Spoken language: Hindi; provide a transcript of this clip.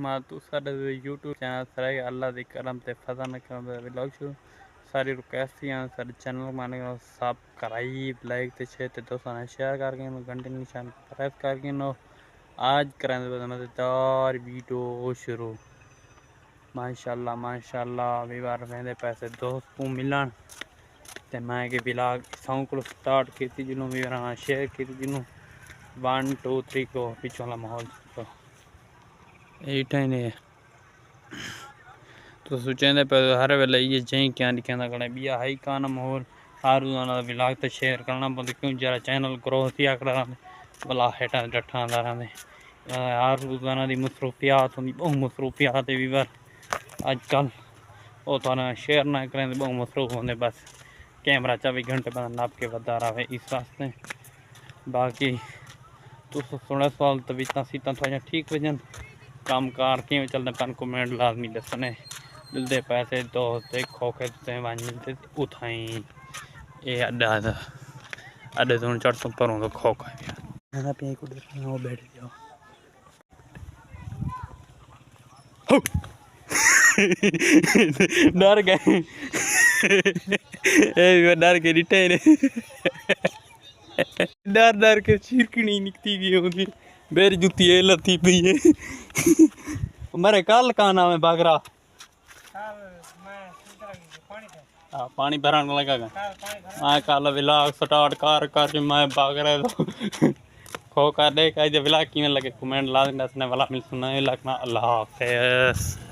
तू साढ़े यूट्यूब चैनल सारे अल्लाह दी करम ते फजल करम दे व्लॉग शुरू सारी रिक्वेस्ट हैं सारे चैनल माने सब्सक्राइब लाइक ते शेयर ते दोस्तों ने शेयर करके घंटे निशान प्रेस करके नो आज करेंगे मजेदार वीडियो शुरू। माशाल्लाह वीवर वेंदे पैसे दोस्त को मिलन ते मैं के व्लॉग सॉन्ग को स्टार्ट की जिन्हों वीवर शेयर की जिन्हों 1 2 3 को पिछले वाला माहौल तो ये तो सोचेंदे पे हर वेले ये जई क्या दिखांदा कने बिया हाई काना माहौल हर रोजाना व्लॉग ते शेयर करना पड़े क्यों जरा चैनल ग्रोथ या करा भला हेटा डठा दा रहंदे हर रोजाना दी मसरूफियात होंदी बहुत मसरूफियात है वीवर आजकल वो तो शेयर ना करें बहुत मसरूफ होंदे बस कैमरा 24 घंटे बाद नाप के बता रहा है इस वास्ते बाकी तो थोड़ा सवाल तो इतना सीता थोड़ा ठीक वजन काम कार क्यों चलते पन कमेंट लाजमी दसने मिलते पैसे दोस्त खोखे वन मिलते उठाई ये अड्डा अड्डे तो 400 पर तो खोखा वो बैठ जाओ डर गए डर के रिटे डर डर के चिरकनी निकती गई होगी बेरी जुती ये लती पई है मेरे कल का नाम है बागरा पानी भराने लगा मैं कल व्लॉग स्टार्ट कर मैं बागरा तो खो कर दे व्लॉग किने लगे कमेंट ला दसने वाला मिल सुना लगना अल्लाह हाफिज़।